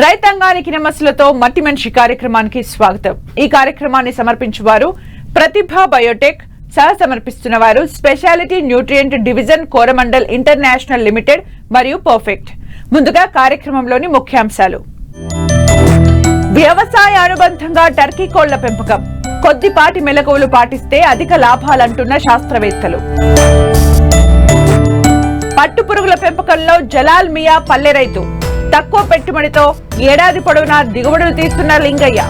రైతాంగానికి నమస్సులతో మట్టి మనిషి కార్యక్రమానికి స్వాగతం. ఈ కార్యక్రమాన్ని సమర్పించువారు ప్రతిభ బయోటెక్, సహ సమర్పిస్తున్న వారు speciality nutrient division Coromandel international limited మరియు పర్ఫెక్ట్. ముందుగా కార్యక్రమంలోని ముఖ్యాంశాలు. వ్యవసాయ అనుబంధంగా టర్కీ కోళ్ల పెంపకం, కొద్దిపాటి మెలకువలు పాటిస్తే అధిక లాభాలంటున్న శాస్త్రవేత్తలు. పట్టుపురుగుల పెంపకంలో జలాల్ మియా పల్లె రైతు, తక్కువ పెట్టుబడితో ఏడాది పొడవునా దిగుబడులు తీస్తున్న లింగయ్య.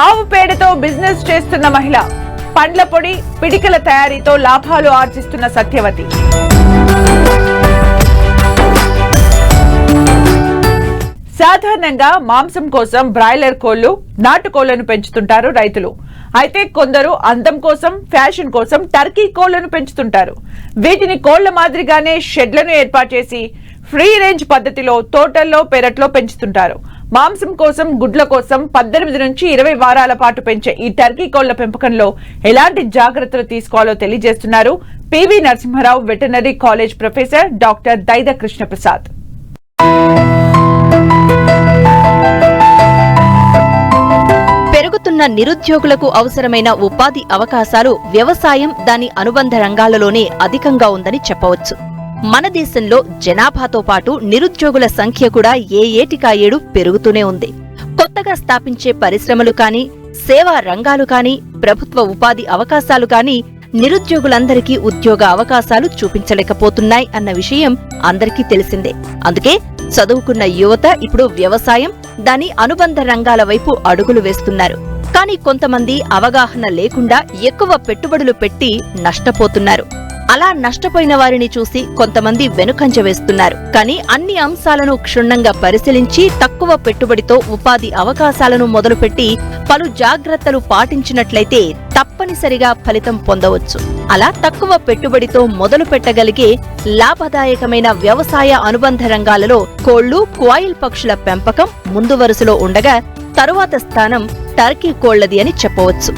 ఆవు పేడతో బిజినెస్ చేస్తున్న మహిళ, పండ్ల పొడి పిడికల తయారీతో లాభాలు ఆర్జిస్తున్న సత్యవతి. సాధారణంగా మాంసం కోసం బ్రాయిలర్ కోళ్లు, నాటుకోళ్లను పెంచుతుంటారు రైతులు. అయితే కొందరు అందం కోసం, ఫ్యాషన్ కోసం టర్కీ కోళ్లను పెంచుతుంటారు. వీటిని కోళ్ల మాదిరిగానే షెడ్లను ఏర్పాటు చేసి ఫ్రీ రేంజ్ పద్ధతిలో తోటల్లో, పెరట్లో పెంచుతుంటారు. మాంసం కోసం, గుడ్ల కోసం 18 నుంచి 20 వారాల పాటు పెంచే ఈ టర్కీ కోళ్ల పెంపకంలో ఎలాంటి జాగ్రత్తలు తీసుకోవాలో తెలియజేస్తున్నారు PV Narasimha Rao veterinary college professor doctor Daida Krishnaprasad. పెరుగుతున్న నిరుద్యోగులకు అవసరమైన ఉపాధి అవకాశాలు వ్యవసాయం, దాని అనుబంధ రంగాలలోనే అధికంగా ఉందని చెప్పవచ్చు. మన దేశంలో జనాభాతో పాటు నిరుద్యోగుల సంఖ్య కూడా ఏటికాయేడు పెరుగుతూనే ఉంది. కొత్తగా స్థాపించే పరిశ్రమలు కానీ, సేవా రంగాలు కానీ, ప్రభుత్వ ఉపాధి అవకాశాలు కానీ నిరుద్యోగులందరికీ ఉద్యోగ అవకాశాలు చూపించలేకపోతున్నాయి అన్న విషయం అందరికీ తెలిసిందే. అందుకే చదువుకున్న యువత ఇప్పుడు వ్యవసాయం, దాని అనుబంధ రంగాల వైపు అడుగులు వేస్తున్నారు. కానీ కొంతమంది అవగాహన లేకుండా ఎక్కువ పెట్టుబడులు పెట్టి నష్టపోతున్నారు. అలా నష్టపోయిన వారిని చూసి కొంతమంది వెనుకంజ వేస్తున్నారు. కానీ అన్ని అంశాలను క్షుణ్ణంగా పరిశీలించి తక్కువ పెట్టుబడితో ఉపాధి అవకాశాలను మొదలుపెట్టి పలు జాగ్రత్తలు పాటించినట్లయితే తప్పనిసరిగా ఫలితం పొందవచ్చు. అలా తక్కువ పెట్టుబడితో మొదలు పెట్టగలిగే లాభదాయకమైన వ్యవసాయ అనుబంధ రంగాలలో కోళ్లు, క్వాయిల్ పక్షుల పెంపకం ముందు వరుసలో ఉండగా తరువాత స్థానం టర్కీ కోళ్లది అని చెప్పవచ్చు.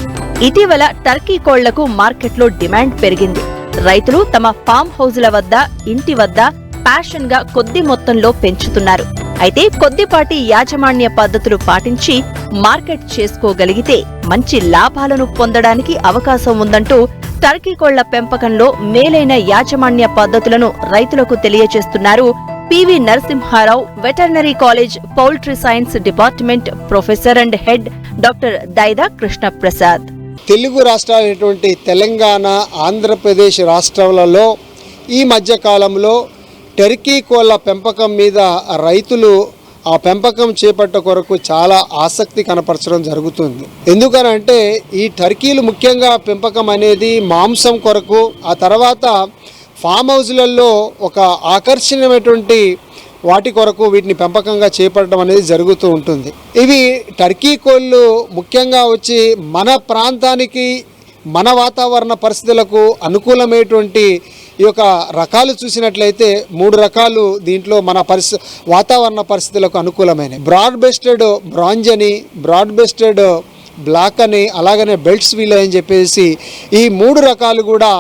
ఇటీవల టర్కీ కోళ్లకు మార్కెట్లో డిమాండ్ పెరిగింది. రైతులు తమ ఫామ్ హౌజుల వద్ద, ఇంటి వద్ద ప్యాషన్ గా కొద్ది మొత్తంలో పెంచుతున్నారు. అయితే కొద్దిపాటి యాజమాన్య పద్ధతులు పాటించి మార్కెట్ చేసుకోగలిగితే మంచి లాభాలను పొందడానికి అవకాశం ఉందంటూ టర్కీ కోళ్ల పెంపకంలో మేలైన యాజమాన్య పద్ధతులను రైతులకు తెలియజేస్తున్నారు PV Narasimha Rao veterinary college poultry science department professor and head doctor Daida Krishnaprasad. Telugu రాష్ట్రాలైనటువంటి తెలంగాణ, ఆంధ్రప్రదేశ్ రాష్ట్రాలలో ఈ మధ్యకాలంలో టర్కీ కోళ్ల పెంపకం మీద రైతులు ఆ పెంపకం చేపట్ట కొరకు చాలా ఆసక్తి కనపరచడం జరుగుతుంది. ఎందుకనంటే ఈ టర్కీలు ముఖ్యంగా పెంపకం అనేది మాంసం కొరకు, ఆ తర్వాత ఫామ్ హౌజ్లలో ఒక ఆకర్షణీయమైనటువంటి వాటి కొరకు వీటిని పెంపకంగా చేపట్టడం అనేది జరుగుతూ ఉంటుంది. ఇవి టర్కీ కోళ్ళు ముఖ్యంగా వచ్చి మన ప్రాంతానికి, మన వాతావరణ పరిస్థితులకు అనుకూలమైనటువంటి ఈ యొక్క రకాలు చూసినట్లయితే 3 రకాలు దీంట్లో మన వాతావరణ పరిస్థితులకు అనుకూలమైనవి. బ్రాడ్ బెస్టెడ్ బ్రాంజ్ అని, బ్రాడ్ బెస్టెడ్ బ్లాక్ అని, అలాగనే బెల్ట్స్ వీల్ అని చెప్పేసి ఈ 3 రకాలు కూడా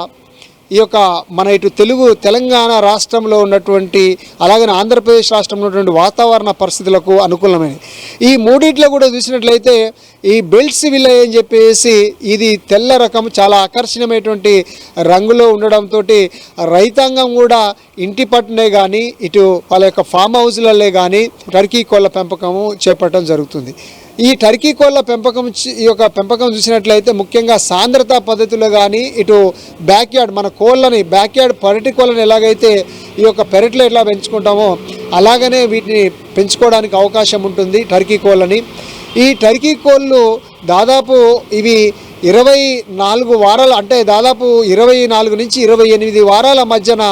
ఈ యొక్క మన ఇటు తెలంగాణ రాష్ట్రంలో ఉన్నటువంటి, అలాగే ఆంధ్రప్రదేశ్ రాష్ట్రంలో ఉన్నటువంటి వాతావరణ పరిస్థితులకు అనుకూలమైనవి. ఈ మూడిట్లో కూడా చూసినట్లయితే ఈ బెల్ట్స్ విల్ల అని చెప్పేసి ఇది తెల్ల రకం, చాలా ఆకర్షణీయమైనటువంటి రంగులో ఉండడంతో రైతాంగం కూడా ఇంటి పట్టునే కానీ, ఇటు వాళ్ళ యొక్క ఫామ్ హౌస్లలో కానీ టర్కీ కోళ్ల పెంపకము చేపట్టడం జరుగుతుంది. ఈ టర్కీ కోళ్ల ఈ యొక్క పెంపకం చూసినట్లయితే ముఖ్యంగా సాంద్రత పద్ధతిలో కానీ, ఇటు బ్యాక్యార్డ్ మన కోళ్ళని, బ్యాక్యార్డ్ పెరటి కోళ్ళని ఎలాగైతే ఈ యొక్క పెరట్లో ఎట్లా పెంచుకుంటామో అలాగనే వీటిని పెంచుకోవడానికి అవకాశం ఉంటుంది టర్కీ కోళ్ళని. ఈ టర్కీ కోళ్ళు దాదాపు ఇవి 24 వారాలు, అంటే దాదాపు 24 నుంచి 28 వారాల మధ్యన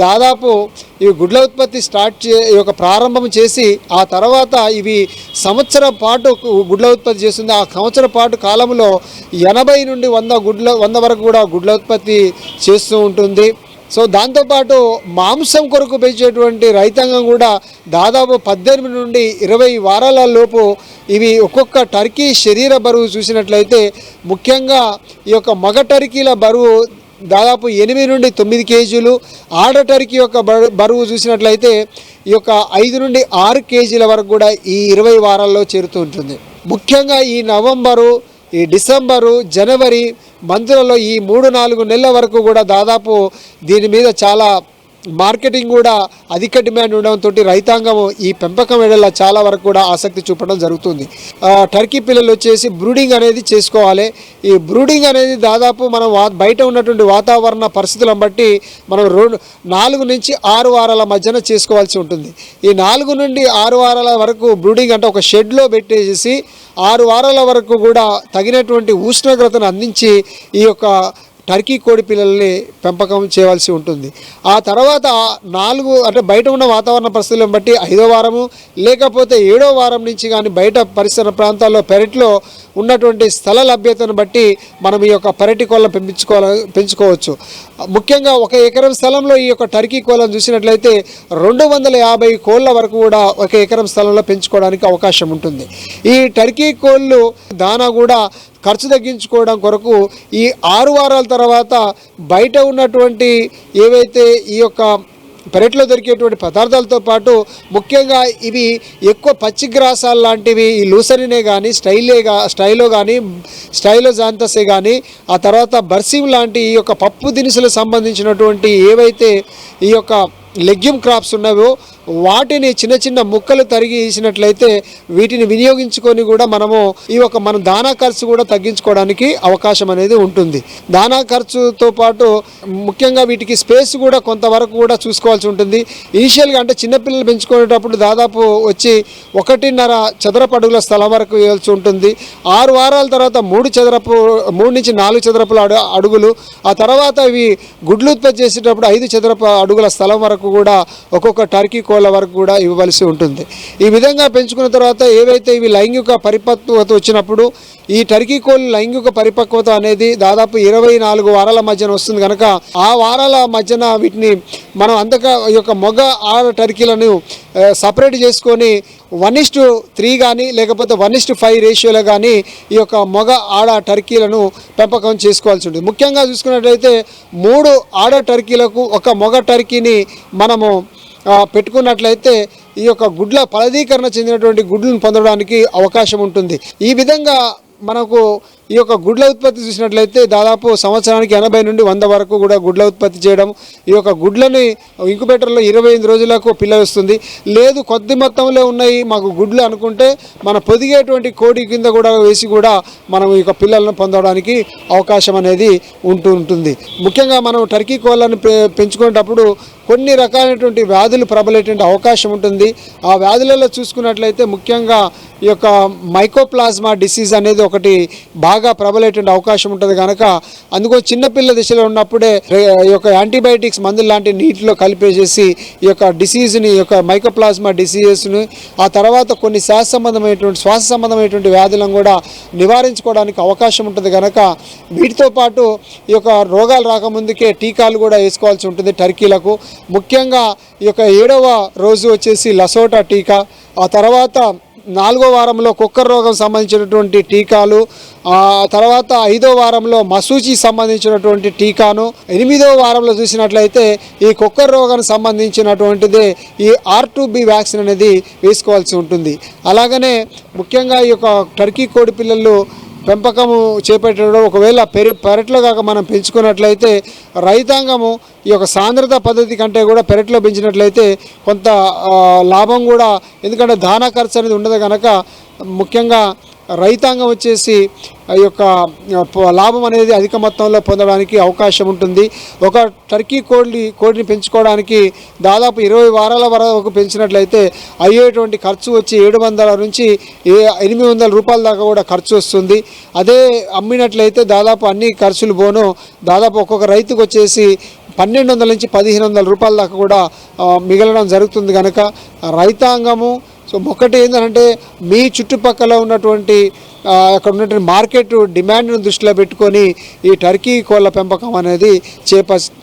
దాదాపు ఇవి గుడ్ల ఉత్పత్తి ఈ యొక్క ప్రారంభం చేసి ఆ తర్వాత ఇవి సంవత్సరం పాటు గుడ్ల ఉత్పత్తి చేస్తుంది. ఆ సంవత్సరం పాటు కాలంలో 80 నుండి 100 వరకు కూడా గుడ్ల ఉత్పత్తి చేస్తూ ఉంటుంది. సో దాంతోపాటు మాంసం కొరకు పెంచేటువంటి రైతాంగం కూడా దాదాపు 18 నుండి 20 వారాల లోపు ఇవి ఒక్కొక్క టర్కీ శరీర బరువు చూసినట్లయితే ముఖ్యంగా ఈ యొక్క మగ టర్కీల బరువు దాదాపు 8 నుండి 9 కేజీలు, ఆడ టర్కీ యొక్క బరువు చూసినట్లయితే ఈ యొక్క 5 నుండి 6 కేజీల వరకు కూడా ఈ 20 వారాల్లో చేరుతూ ఉంటుంది. ముఖ్యంగా ఈ నవంబరు, ఈ డిసెంబరు, జనవరి మంత్లలో ఈ 3-4 నెలల వరకు కూడా దాదాపు దీని మీద చాలా మార్కెటింగ్ కూడా అధిక డిమాండ్ ఉండడంతో రైతాంగం ఈ పెంపకం వేళ చాలా వరకు కూడా ఆసక్తి చూపడం జరుగుతుంది. టర్కీ పిల్లలు వచ్చేసి బ్రూడింగ్ అనేది చేసుకోవాలి. ఈ బ్రూడింగ్ అనేది దాదాపు మనం బయట ఉన్నటువంటి వాతావరణ పరిస్థితులను బట్టి మనం 4 నుంచి 6 వారాల మధ్యన చేసుకోవాల్సి ఉంటుంది. ఈ 4 నుండి 6 వారాల వరకు బ్రూడింగ్ అంటే ఒక షెడ్లో పెట్టేసి 6 వారాల వరకు కూడా తగినటువంటి ఉష్ణోగ్రతను అందించి ఈ యొక్క టర్కీ కోడి పిల్లల్ని పెంపకం చేయవలసి ఉంటుంది. ఆ తర్వాత 4 అంటే బయట ఉన్న వాతావరణ పరిస్థితులను బట్టి 5వ వారము లేకపోతే 7వ వారం నుంచి కానీ బయట పరిసర ప్రాంతాల్లో పెరట్లో ఉన్నటువంటి స్థల లభ్యతను బట్టి మనం ఈ యొక్క పెరటి కోళ్ళను పెంచుకోవచ్చు. ముఖ్యంగా 1 ఎకరం స్థలంలో ఈ యొక్క టర్కీ కోళ్ళను చూసినట్లయితే 250 కోళ్ళ వరకు కూడా 1 ఎకరం స్థలంలో పెంచుకోవడానికి అవకాశం ఉంటుంది. ఈ టర్కీ కోళ్ళు దానా కూడా ఖర్చు తగ్గించుకోవడం కొరకు ఈ 6 వారాల తర్వాత బయట ఉన్నటువంటి ఏవైతే ఈ యొక్క పెరట్లో దొరికేటువంటి పదార్థాలతో పాటు ముఖ్యంగా ఇవి ఎక్కువ పచ్చిగ్రాసాలు లాంటివి ఈ లూసరినే కానీ స్టైలో కానీ స్టైలోజాంతసే కానీ ఆ తర్వాత బర్సిమ్ లాంటి ఈ యొక్క పప్పు దినుసులకు సంబంధించినటువంటి ఏవైతే ఈ యొక్క లెగ్యూమ్ క్రాప్స్ ఉన్నాయో వాటిని చిన్న చిన్న ముక్కలు తరిగి వేసినట్లయితే వీటిని వినియోగించుకొని కూడా మనం దానా ఖర్చు కూడా తగ్గించుకోవడానికి అవకాశం అనేది ఉంటుంది. దానా ఖర్చుతో పాటు ముఖ్యంగా వీటికి స్పేస్ కూడా కొంతవరకు కూడా చూసుకోవాల్సి ఉంటుంది. ఇనిషియల్గా అంటే చిన్నపిల్లలు పెంచుకునేటప్పుడు దాదాపు వచ్చి 1.5 చదరపు అడుగుల స్థలం వరకు వేయాల్సి ఉంటుంది. 6 వారాల తర్వాత 3 నుంచి 4 చదరపు అడుగులు, ఆ తర్వాత ఇవి గుడ్లు ఉత్పత్తి చేసేటప్పుడు 5 చదరపు అడుగుల స్థలం వరకు కూడా ఒక్కొక్క టర్కీ కోళ్ళ వరకు కూడా ఇవ్వవలసి ఉంటుంది. ఈ విధంగా పెంచుకున్న తర్వాత ఏవైతే ఇవి లైంగిక పరిపక్వత వచ్చినప్పుడు ఈ టర్కీ కోళ్ళు లైంగిక పరిపక్వత అనేది దాదాపు 24 వారాల మధ్యన వస్తుంది కనుక ఆ వారాల మధ్యన వీటిని మనం అంతగా ఈ యొక్క మగ ఆడ టర్కీలను సపరేట్ చేసుకొని 1:3 కానీ లేకపోతే 1:5 రేషియోలో కానీ ఈ యొక్క మగ ఆడ టర్కీలను పెంపకం చేసుకోవాల్సి ఉంటుంది. ముఖ్యంగా చూసుకున్నట్లయితే 3 ఆడ టర్కీలకు ఒక మగ టర్కీని మనము పెట్టుకున్నట్లయితే ఈ యొక్క గుడ్ల ఫలదీకరణ చెందినటువంటి గుడ్లను పొందడానికి అవకాశం ఉంటుంది. ఈ విధంగా మనకు ఈ యొక్క గుడ్ల ఉత్పత్తి చూసినట్లయితే దాదాపు సంవత్సరానికి 80 నుండి 100 వరకు కూడా గుడ్ల ఉత్పత్తి చేయడం. ఈ యొక్క గుడ్లని ఇంక్యుబేటర్లో 25 రోజులకు పిల్ల వస్తుంది. లేదు కొద్ది మొత్తంలో ఉన్నాయి మాకు గుడ్లు అనుకుంటే మన పొదిగేటువంటి కోడి కింద కూడా వేసి కూడా మనం ఈ యొక్క పిల్లలను పొందడానికి అవకాశం అనేది ఉంటుంది. ముఖ్యంగా మనం టర్కీ కోళ్ళను పెంచుకునేటప్పుడు కొన్ని రకాలైనటువంటి వ్యాధులు ప్రబలేటువంటి అవకాశం ఉంటుంది. ఆ వ్యాధులలో చూసుకున్నట్లయితే ముఖ్యంగా ఈ యొక్క మైకోప్లాస్మా డిసీజ్ అనేది ఒకటి బాగా ప్రబలేటువంటి అవకాశం ఉంటుంది కనుక అందుకో చిన్నపిల్ల దశలో ఉన్నప్పుడే ఈ యొక్క యాంటీబయాటిక్స్ మందులు లాంటి నీటిలో కలిపేసేసి ఈ యొక్క డిసీజ్ని ఈ యొక్క మైకోప్లాస్మా డిసీజెస్ని ఆ తర్వాత కొన్ని శ్వాస సంబంధమైనటువంటి వ్యాధులను కూడా నివారించుకోవడానికి అవకాశం ఉంటుంది కనుక వీటితో పాటు ఈ యొక్క రోగాలు రాకముందుకే టీకాలు కూడా వేసుకోవాల్సి ఉంటుంది టర్కీలకు. ముఖ్యంగా ఈ యొక్క 7వ రోజు వచ్చేసి లసోటా టీకా, ఆ తర్వాత 4వ వారంలో కుక్కర్ రోగం సంబంధించినటువంటి టీకాలు, ఆ తర్వాత 5వ వారంలో మసూచి సంబంధించినటువంటి టీకాను, 8వ వారంలో చూసినట్లయితే ఈ కుక్కర్ రోగానికి సంబంధించినటువంటిదే ఈ R2B వ్యాక్సిన్ అనేది వేసుకోవాల్సి ఉంటుంది. అలాగనే ముఖ్యంగా ఈ యొక్క టర్కీ కోడి పిల్లలు పెంపకము చేపట్టడం ఒకవేళ పెరట్లో కాక మనం పెంచుకున్నట్లయితే రైతాంగము ఈ యొక్క సాంద్రత పద్ధతి కంటే కూడా పెరట్లో పెంచినట్లయితే కొంత లాభం కూడా, ఎందుకంటే దానా ఖర్చు అనేది ఉండదు కనుక ముఖ్యంగా రైతాంగం వచ్చేసి ఈ యొక్క లాభం అనేది అధిక మొత్తంలో పొందడానికి అవకాశం ఉంటుంది. ఒక టర్కీ కోడిని పెంచుకోవడానికి దాదాపు 20 వారాల వరకు పెంచినట్లయితే అయ్యేటువంటి ఖర్చు వచ్చి 700 నుంచి 800 రూపాయల దాకా కూడా ఖర్చు వస్తుంది. అదే అమ్మినట్లయితే దాదాపు అన్ని ఖర్చులు పోను దాదాపు ఒక్కొక్క రైతుకు వచ్చేసి 1200 నుంచి 1500 రూపాయల దాకా కూడా మిగలడం జరుగుతుంది కనుక రైతాంగము ఒకటి ఏంటంటే మీ చుట్టుపక్కల ఉన్నటువంటి అక్కడ ఉన్నటువంటి మార్కెట్ డిమాండ్ను దృష్టిలో పెట్టుకొని ఈ టర్కీ కోళ్ళ పెంపకం అనేది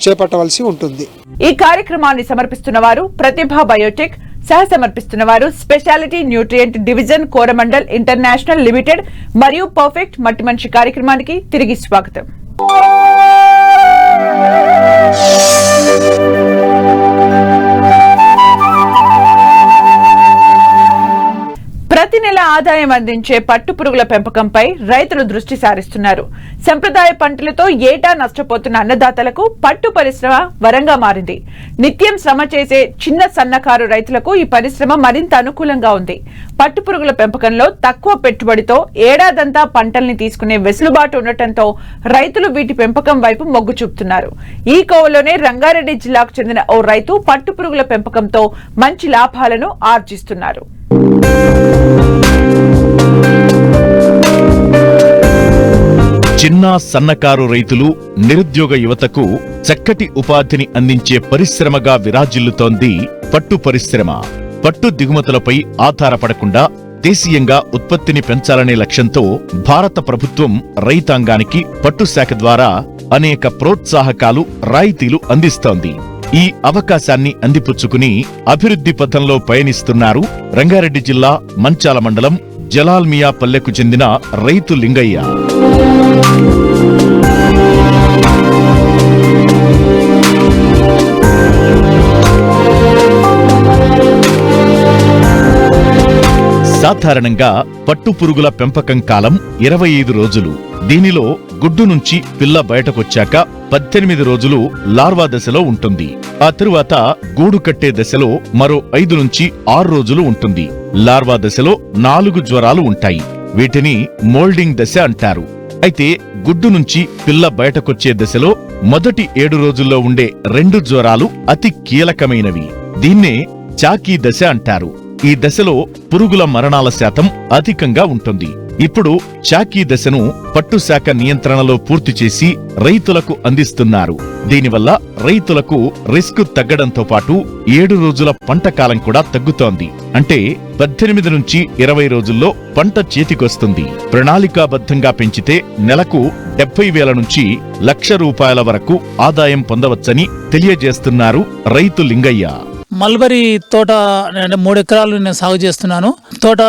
చేపట్టవలసి ఉంటుంది. ఈ కార్యక్రమాన్ని సమర్పిస్తున్న వారు ప్రతిభ బయోటెక్, సహ సమర్పిస్తున్న వారు speciality nutrient division Coromandel international limited మరియు పర్ఫెక్ట్ మట్టి మనిషి కార్యక్రమానికి తిరిగి స్వాగతం. ప్రతి నెల ఆదాయం అందించే పట్టుపురుగుల పెంపకంపై రైతులు దృష్టి సారిస్తున్నారు. సంప్రదాయ పంటలతో ఏటా నష్టపోతున్న అన్నదాతలకు పట్టు పరిశ్రమ వరంగా మారింది. నిత్యం శ్రమ చేసే చిన్న సన్నకారు రైతులకు ఈ పరిశ్రమ మరింత అనుకూలంగా ఉంది. పట్టుపురుగుల పెంపకంలో తక్కువ పెట్టుబడితో ఏడాదంతా పంటల్ని తీసుకునే వెసులుబాటు ఉండటంతో రైతులు వీటి పెంపకం వైపు మొగ్గు చూపుతున్నారు. ఈ కోవలోనే రంగారెడ్డి జిల్లాకు చెందిన ఓ రైతు పట్టుపురుగుల పెంపకంతో మంచి లాభాలను ఆర్జిస్తున్నారు. చిన్న సన్నకారు రైతులు, నిరుద్యోగ యువతకు చక్కటి ఉపాధిని అందించే పరిశ్రమగా విరాజిల్లుతోంది పట్టు పరిశ్రమ. పట్టు దిగుమతులపై ఆధారపడకుండా దేశీయంగా ఉత్పత్తిని పెంచాలనే లక్ష్యంతో భారత ప్రభుత్వం రైతాంగానికి పట్టు శాఖ ద్వారా అనేక ప్రోత్సాహకాలు, రాయితీలు అందిస్తోంది. ఈ అవకాశాన్ని అందిపుచ్చుకుని అభివృద్ధి పథంలో పయనిస్తున్నారు రంగారెడ్డి జిల్లా మంచాల మండలం జలాల్మియా పల్లెకు చెందిన రైతు లింగయ్య. సాధారణంగా పట్టుపురుగుల పెంపకం కాలం 25 రోజులు. దీనిలో గుడ్డు నుంచి పిల్ల బయటకొచ్చాక 18 రోజులు లార్వా దశలో ఉంటుంది. ఆ తరువాత గూడు కట్టే దశలో మరో 5 నుంచి 6 రోజులు ఉంటుంది. లార్వా దశలో 4 జ్వరాలు ఉంటాయి. వీటిని మోల్డింగ్ దశ అంటారు. అయితే గుడ్డు నుంచి పిల్ల బయటకొచ్చే దశలో మొదటి 7 రోజుల్లో ఉండే 2 జ్వరాలు అతి కీలకమైనవి. దీన్నే చాకీ దశ అంటారు. ఈ దశలో పురుగుల మరణాల శాతం అధికంగా ఉంటుంది. ఇప్పుడు చాకీ దశను పట్టు శాఖ నియంత్రణలో పూర్తి చేసి రైతులకు అందిస్తున్నారు. దీనివల్ల రైతులకు రిస్క్ తగ్గడంతో పాటు 7 రోజుల పంట కాలం కూడా తగ్గుతోంది. అంటే 18 నుంచి 20 రోజుల్లో పంట చేతికొస్తుంది. ప్రణాళికాబద్ధంగా పెంచితే నెలకు 70,000 నుంచి ₹1,00,000 వరకు ఆదాయం పొందవచ్చని తెలియజేస్తున్నారు రైతు లింగయ్య. మల్బరీ తోట అంటే 3 ఎకరాలు నేను సాగు చేస్తున్నాను. తోట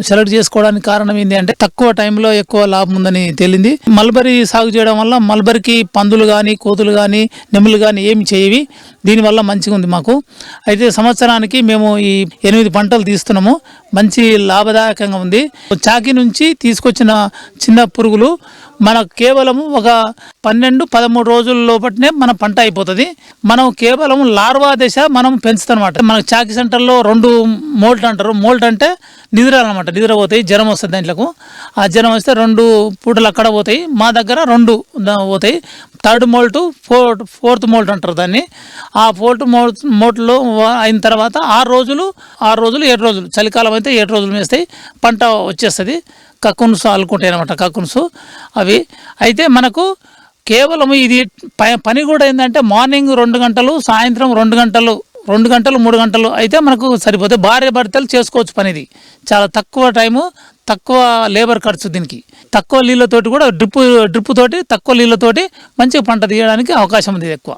సెలెక్ట్ చేసుకోవడానికి కారణం ఏంటి అంటే తక్కువ టైంలో ఎక్కువ లాభం ఉందని తేలింది. మల్బరీ సాగు చేయడం వల్ల మల్బరీకి పందులు కానీ, కోతులు కానీ, నెమ్ములు కానీ ఏమి చేయవి. దీనివల్ల మంచిగా ఉంది మాకు. అయితే సంవత్సరానికి మేము ఈ 8 పంటలు తీస్తున్నాము. మంచి లాభదాయకంగా ఉంది. చాకీ నుంచి తీసుకొచ్చిన చిన్న పురుగులు మనకు కేవలం ఒక 12-13 రోజుల లోపలనే మన పంట అయిపోతుంది. మనం కేవలం లార్వా దశ మనం పెంచుతాం అనమాట. మనకు చాకీ సెంటర్లో 2 మోల్ట్ అంటారు. మోల్ట్ అంటే నిద్రలు అనమాట. నిద్ర పోతాయి, జ్వరం వస్తుంది దాంట్లకు. ఆ జ్వరం వస్తే 2 పూటలు అక్కడ పోతాయి. మా దగ్గర 2 పోతాయి. 3rd మోల్ట్, 4th మోల్ట్ అంటారు దాన్ని. ఆ 4th మోల్ట్లో అయిన తర్వాత 6 రోజులు 7 రోజులు చలికాలం అయితే 7 రోజులు వేస్తాయి. పంట వచ్చేస్తుంది. కక్కున్స్ అల్లుకుంటాయి అనమాట. కక్కున్స్ అవి అయితే మనకు కేవలం ఇది పని కూడా ఏంటంటే మార్నింగ్ 2 గంటలు, సాయంత్రం 2 గంటలు, 3 గంటలు అయితే మనకు సరిపోతే భార్య భర్తలు చేసుకోవచ్చు. పనిది చాలా తక్కువ టైము, తక్కువ లేబర్ ఖర్చు. దీనికి తక్కువ నీళ్ళతోటి కూడా డ్రిప్ తోటి తక్కువ నీళ్ళతోటి మంచిగా పంట తీయడానికి అవకాశం ఉంది ఎక్కువ.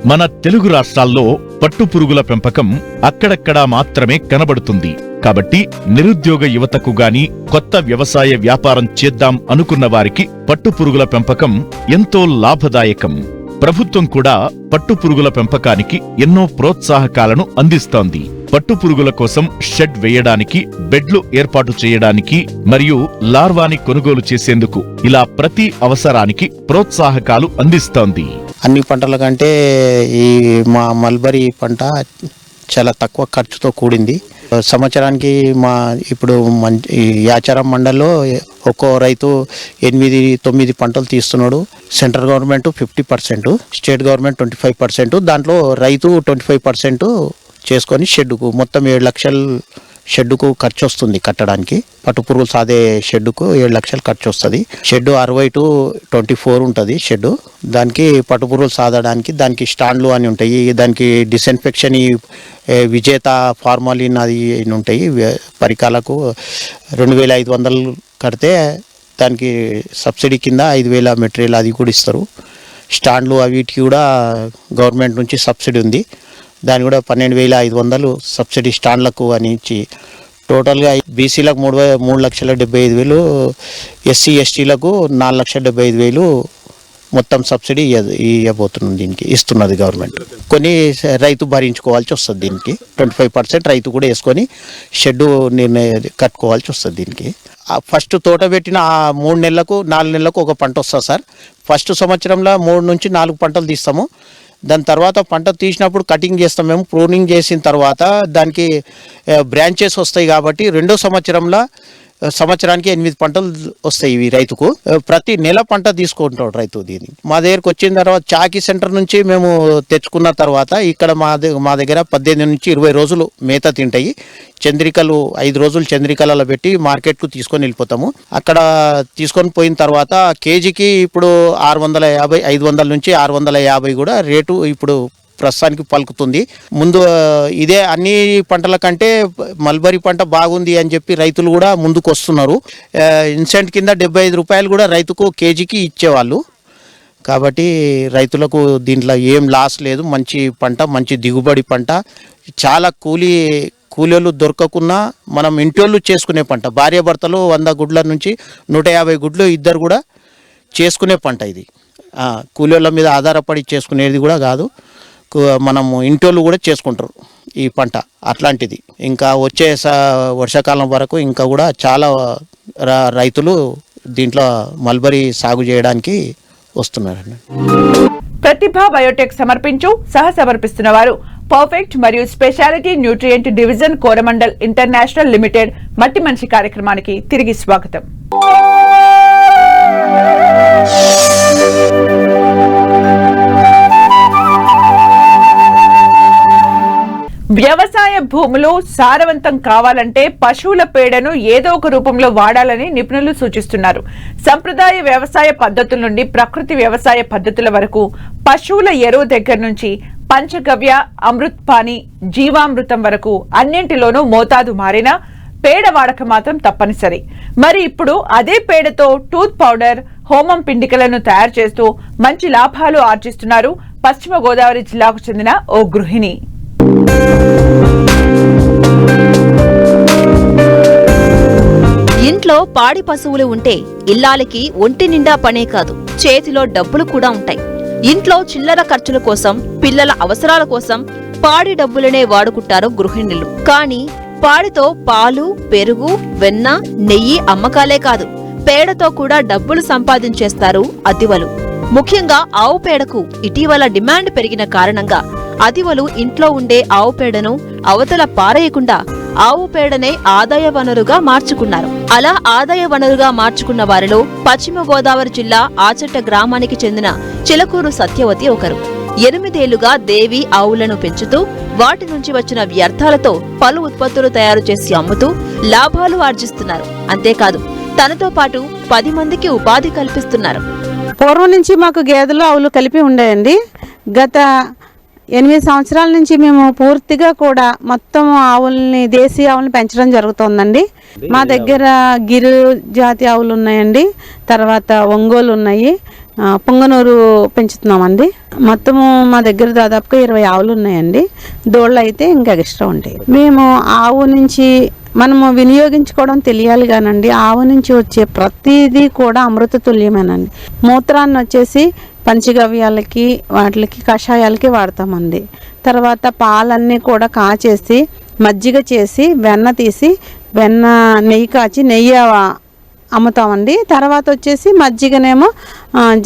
మన తెలుగు రాష్ట్రాల్లో పట్టుపురుగుల పెంపకం అక్కడక్కడా మాత్రమే కనబడుతుంది. కాబట్టి నిరుద్యోగ యువతకు గాని, కొత్త వ్యవసాయ వ్యాపారం చేద్దాం అనుకున్న వారికి పట్టుపురుగుల పెంపకం ఎంతో లాభదాయకం. ప్రభుత్వం కూడా పట్టుపురుగుల పెంపకానికి ఎన్నో ప్రోత్సాహకాలను అందిస్తోంది. పట్టుపురుగుల కోసం షెడ్ వేయడానికి, బెడ్లు ఏర్పాటు చేయడానికి మరియు లార్వాని కొనుగోలు చేసేందుకు ఇలా ప్రతి అవసరానికి ప్రోత్సాహకాలు అందిస్తోంది. అన్ని పంటల కంటే ఈ మా మల్బరీ పంట చాలా తక్కువ ఖర్చుతో కూడింది. సంవత్సరానికి ఇప్పుడు యాచారం మండల్లో ఒక్కో రైతు 8-9 పంటలు తీస్తున్నాడు. సెంట్రల్ గవర్నమెంట్ 50%, స్టేట్ గవర్నమెంట్ 25%, దాంట్లో రైతు 25% చేసుకొని షెడ్డుకు మొత్తం 7 లక్షలు షెడ్డుకు ఖర్చు వస్తుంది కట్టడానికి. పట్టు పురుగులు సాదే షెడ్డుకు 7 లక్షలు ఖర్చు వస్తుంది. షెడ్డు 60-24 ఉంటుంది షెడ్డు. దానికి పట్టు పురుగులు సాదడానికి దానికి స్టాండ్లు అని ఉంటాయి. దానికి డిస్ఇన్ఫెక్షన్ విజేత ఫార్మాలిన్ అది ఉంటాయి. పరికాలకు 2,500 కడితే దానికి సబ్సిడీ కింద 5,000 మెటీరియల్ అది కూడా ఇస్తారు. స్టాండ్లు వీటికి కూడా గవర్నమెంట్ నుంచి సబ్సిడీ ఉంది. దాని కూడా 12,500 సబ్సిడీ స్టాండ్లకు అని ఇచ్చి టోటల్గా బీసీలకు 3,75,000, ఎస్సీ ఎస్టీలకు 4,75,000 మొత్తం సబ్సిడీ ఇవ్వబోతున్నాం, దీనికి ఇస్తున్నది గవర్నమెంట్. కొన్ని రైతు భరించుకోవాల్సి వస్తుంది, దీనికి 25% రైతు కూడా వేసుకొని షెడ్డు కట్టుకోవాల్సి వస్తుంది. దీనికి ఫస్ట్ తోట పెట్టిన 3 నెలలకు 4 నెలలకు ఒక పంట వస్తుంది సార్. ఫస్ట్ సంవత్సరంలో 3 నుంచి 4 పంటలు తీస్తాము. దాని తర్వాత పంట తీసినప్పుడు కటింగ్ చేస్తాం మేము. ప్రూనింగ్ చేసిన తర్వాత దానికి బ్రాంచెస్ వస్తాయి కాబట్టి రెండో సంవత్సరానికి 8 పంటలు వస్తాయి ఇవి రైతుకు. ప్రతి నెల పంట తీసుకుంటాడు రైతు. దీన్ని మా దగ్గరకు వచ్చిన తర్వాత చాకీ సెంటర్ నుంచి మేము తెచ్చుకున్న తర్వాత ఇక్కడ మా దగ్గర 18 నుంచి 20 రోజులు మేత తింటాయి. చంద్రికలు 5 రోజులు చంద్రికలలో పెట్టి మార్కెట్కు తీసుకొని వెళ్ళిపోతాము. అక్కడ తీసుకొని పోయిన తర్వాత కేజీకి ఇప్పుడు 650, 500 నుంచి 650 కూడా రేటు ఇప్పుడు ప్రస్తుతానికి పలుకుతుంది. ముందు ఇదే అన్ని పంటల కంటే మల్బరీ పంట బాగుంది అని చెప్పి రైతులు కూడా ముందుకు వస్తున్నారు. ఇన్సెంట్ కింద 75 రూపాయలు కూడా రైతుకు కేజీకి ఇచ్చేవాళ్ళు. కాబట్టి రైతులకు దీంట్లో ఏం లాస్ లేదు. మంచి పంట, మంచి దిగుబడి పంట. చాలా కూలీలు దొరకకున్నా మనం ఇంటోళ్ళు చేసుకునే పంట. భార్యాభర్తలు 100 గుడ్ల నుంచి 150 గుడ్లు ఇద్దరు కూడా చేసుకునే పంట ఇది. కూలీల మీద ఆధారపడి చేసుకునేది కూడా కాదు, మనము ఇంటోళ్ళు కూడా చేసుకుంటారు ఈ పంట. అట్లాంటిది ఇంకా వచ్చే వర్షాకాలం వరకు ఇంకా కూడా చాలా రైతులు దీంట్లో మల్బరీ సాగు చేయడానికి వస్తున్నారండి. ప్రతిభ బయోటెక్ సమర్పిస్తున్న వారు పర్ఫెక్ట్ మరియు speciality nutrient division Coromandel international limited మట్టి మనిషి కార్యక్రమానికి తిరిగి స్వాగతం. వ్యవసాయ భూములు సారవంతం కావాలంటే పశువుల పేడను ఏదో ఒక రూపంలో వాడాలని నిపుణులు సూచిస్తున్నారు. సంప్రదాయ వ్యవసాయ పద్ధతుల నుండి ప్రకృతి వ్యవసాయ పద్ధతుల వరకు పశువుల ఎరువు దగ్గర నుంచి పంచగవ్య, అమృత్ పాని, జీవామృతం వరకు అన్నింటిలోనూ మోతాదు మారినా పేడ వాడకం మాత్రం తప్పనిసరి. మరి ఇప్పుడు అదే పేడతో టూత్ పౌడర్, హోమం పిండికలను తయారు చేస్తూ మంచి లాభాలు ఆర్జిస్తున్నారు పశ్చిమ గోదావరి జిల్లాకు చెందిన ఓ గృహిణి. ఇంట్లో పాడి పశువులు ఉంటే ఇల్లాలికి ఒంటి నిండా పనే కాదు, చేతిలో డబ్బులు కూడా ఉంటాయి. ఇంట్లో చిల్లర ఖర్చుల కోసం, పిల్లల అవసరాల కోసం పాడి డబ్బులనే వాడుకుంటారు గృహిణులు. కానీ పాడితో పాలు, పెరుగు, వెన్న, నెయ్యి అమ్మకాలే కాదు, పేడతో కూడా డబ్బులు సంపాదించేస్తారు అతివలు. ముఖ్యంగా ఆవు పేడకు ఇటీవల డిమాండ్ పెరిగిన కారణంగా అతివలు ఇంట్లో ఉండే ఆవు పేడను అవతల పారేయకుండా ఆవు పేడనే ఆదాయ వనరుగా మార్చుకున్నారు. అలా ఆదాయ వనరుగా మార్చుకున్న వారిలో పశ్చిమ గోదావరి జిల్లా ఆచట్ట గ్రామానికి చెందిన చిలకూరు సత్యవతి ఒకరు. 8 ఏళ్లుగా దేవి ఆవులను పెంచుతూ వాటి నుంచి వచ్చిన వ్యర్థాలతో పలు ఉత్పత్తులు తయారు చేసి అమ్ముతూ లాభాలు ఆర్జిస్తున్నారు. అంతేకాదు తనతో పాటు 10 మందికి ఉపాధి కల్పిస్తున్నారు. పూర్వం నుంచి మాకు గేదెలు ఆవులు కలిపి ఉండేయండి. గత 8 సంవత్సరాల నుంచి మేము పూర్తిగా కూడా మొత్తం ఆవుల్ని, దేశీ ఆవుల్ని పెంచడం జరుగుతుందండి. మా దగ్గర గిరు జాతి ఆవులు ఉన్నాయండి, తర్వాత ఒంగోలు ఉన్నాయి, పొంగనూరు పెంచుతున్నామండి. మొత్తము మా దగ్గర దాదాపుగా 20 ఆవులు ఉన్నాయండి. దోళ్ళు అయితే ఇంకా ఎక్స్ట్రా ఉంటాయి. మేము ఆవు నుంచి మనము వినియోగించుకోవడం తెలియాలి కానండి, ఆవు నుంచి వచ్చే ప్రతిదీ కూడా అమృత తుల్యమేనండి. మూత్రాన్ని వచ్చేసి పంచగవ్యాలకి, వాటికి కషాయాలకి వాడతామండి. తర్వాత పాలన్నీ కూడా కాచేసి మజ్జిగ చేసి వెన్న తీసి నెయ్యి కాచి నెయ్యి అమ్ముతామండి. తర్వాత వచ్చేసి మజ్జిగనేమో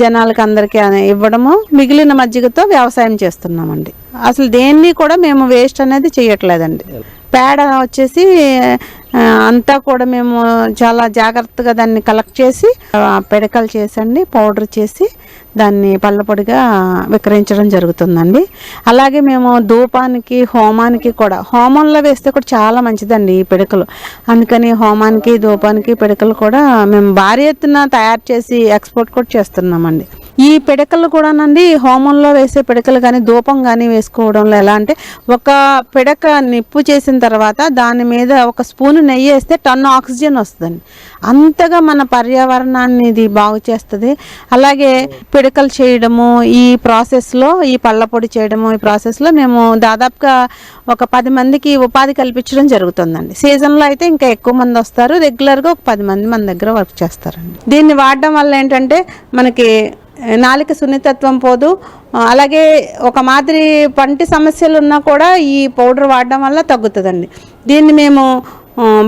జనాలకి అందరికీ ఇవ్వడము, మిగిలిన మజ్జిగతో వ్యవసాయం చేస్తున్నామండి. అసలు దేన్ని కూడా మేము వేస్ట్ అనేది చేయట్లేదండి. పేడ వచ్చేసి అంతా కూడా మేము చాలా జాగ్రత్తగా దాన్ని కలెక్ట్ చేసి పిడకలు చేసండి పౌడర్ చేసి దాన్ని పళ్ళపొడిగా విక్రయించడం జరుగుతుందండి. అలాగే మేము ధూపానికి, హోమానికి కూడా, హోమంలో వేస్తే కూడా చాలా మంచిదండి ఈ పిడకలు. అందుకని హోమానికి, ధూపానికి పిడకలు కూడా మేము భారీ ఎత్తున తయారు చేసి ఎక్స్పోర్ట్ కూడా చేస్తున్నామండి. ఈ పిడకలు కూడానండి హోమంలో వేసే పిడకలు కానీ ధూపం కానీ వేసుకోవడంలో ఎలా అంటే, ఒక పిడక నిప్పు చేసిన తర్వాత దాని మీద ఒక స్పూను నెయ్యి వేస్తే టన్ను ఆక్సిజన్ వస్తుందండి. అంతగా మన పర్యావరణాన్ని ఇది బాగు చేస్తుంది. అలాగే పిడకలు చేయడము, ఈ ప్రాసెస్లో, ఈ పళ్ళ పొడి చేయడము, ఈ ప్రాసెస్లో మేము దాదాపుగా ఒక 10 మందికి ఉపాధి కల్పించడం జరుగుతుందండి. సీజన్లో అయితే ఇంకా ఎక్కువ మంది వస్తారు. రెగ్యులర్గా ఒక 10 మంది మన దగ్గర వర్క్ చేస్తారండి. దీన్ని వాడడం వల్ల ఏంటంటే మనకి నాలుక సున్నితత్వం పోదు. అలాగే ఒక మాదిరి పంటి సమస్యలు ఉన్నా కూడా ఈ పౌడర్ వాడడం వల్ల తగ్గుతుందండి. దీన్ని మేము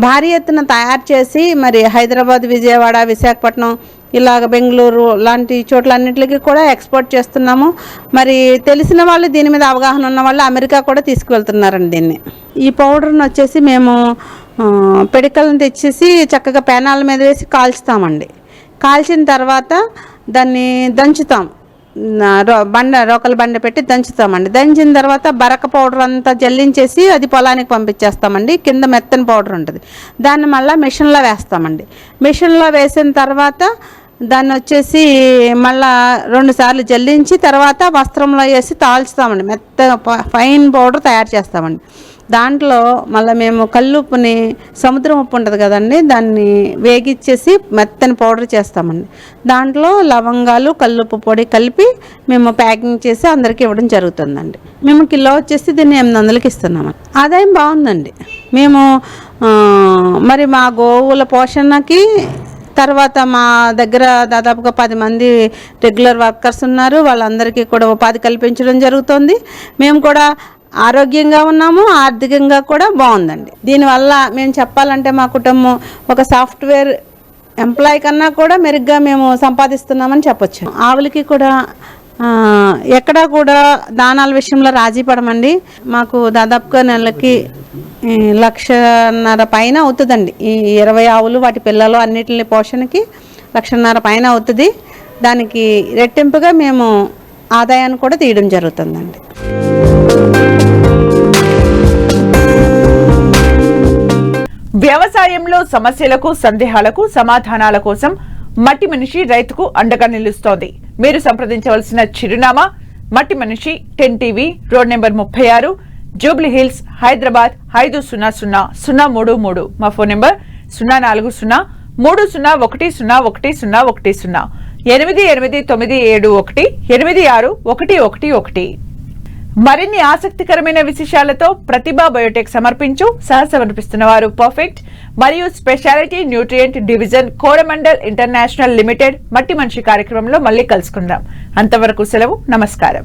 భారీ ఎత్తున తయారు చేసి మరి హైదరాబాద్, విజయవాడ, విశాఖపట్నం, ఇలాగ బెంగళూరు లాంటి చోట్లన్నింటికి కూడా ఎక్స్పోర్ట్ చేస్తున్నాము. మరి తెలిసిన వాళ్ళు, దీని మీద అవగాహన ఉన్న వాళ్ళు అమెరికా కూడా తీసుకువెళ్తున్నారండి దీన్ని. ఈ పౌడర్ని వచ్చేసి మేము పిడికలను తెచ్చేసి చక్కగా పేనాల మీద వేసి కాల్చుతామండి. కాల్చిన తర్వాత దాన్ని దంచుతాం, రోకల బండ పెట్టి దంచుతామండి. దంచిన తర్వాత బరక పౌడర్ అంతా జల్లించేసి అది పొలానికి పంపించేస్తామండి. కింద మెత్తని పౌడర్ ఉంటుంది, దాన్ని మళ్ళీ మిషన్లో వేస్తామండి. మిషన్లో వేసిన తర్వాత దాన్ని వచ్చేసి మళ్ళా 2 సార్లు జల్లించి తర్వాత వస్త్రంలో వేసి తాల్చుతామండి. మెత్త ఫైన్ పౌడర్ తయారు చేస్తామండి. దాంట్లో మళ్ళీ మేము కల్లుప్పుని, సముద్రం ఉప్పు ఉంటుంది కదండి, దాన్ని వేగిచ్చేసి మెత్తని పౌడర్ చేస్తామండి. దాంట్లో లవంగాలు, కల్లుప్పు పొడి కలిపి మేము ప్యాకింగ్ చేసి అందరికీ ఇవ్వడం జరుగుతుందండి. మేము కిలో వచ్చేసి దీన్ని 800కి ఇస్తున్నామండి. ఆదాయం బాగుందండి. మేము మరి మా గోవుల పోషణకి తర్వాత మా దగ్గర దాదాపుగా 10 మంది రెగ్యులర్ వర్కర్స్ ఉన్నారు. వాళ్ళందరికీ కూడా ఉపాధి కల్పించడం జరుగుతుంది. మేము కూడా ఆరోగ్యంగా ఉన్నాము, ఆర్థికంగా కూడా బాగుందండి. దీనివల్ల మేము చెప్పాలంటే మా కుటుంబం ఒక సాఫ్ట్వేర్ ఎంప్లాయీ కన్నా కూడా మెరుగ్గా మేము సంపాదిస్తున్నామని చెప్పొచ్చు. ఆవులకి కూడా ఎక్కడా కూడా దానాల విషయంలో రాజీ పడమండి. మాకు దాదాపుగా నెలకి 1,50,000 పైన అవుతుందండి. ఈ 20 ఆవులు, వాటి పిల్లలు అన్నిటిని పోషణకి 1,50,000 పైన అవుతుంది. దానికి రెట్టింపుగా మేము ఆదాయాన్ని కూడా తీయడం జరుగుతుందండి. వ్యవసాయంలో సమస్యలకు, సందేహాలకు సమాధానాల కోసం మట్టి మనిషి రైతుకు అండగా నిలుస్తోంది. మీరు సంప్రదించవలసిన చిరునామా మట్టి మనిషి 10 TV, road number 36, Jubilee hills, Hyderabad 500033. మా ఫోన్ నెంబర్ 04030010110 8897186111. మరిన్ని ఆసక్తికరమైన విశేషాలతో ప్రతిభా బయోటెక్ సమర్పించు సహసమర్పిస్తున్న వారు పర్ఫెక్ట్ మరియు speciality nutrient division Coromandel international limited మట్టి మనిషి కార్యక్రమంలో మళ్ళీ కలుసుకుందాం. అంతవరకు సెలవు, నమస్కారం.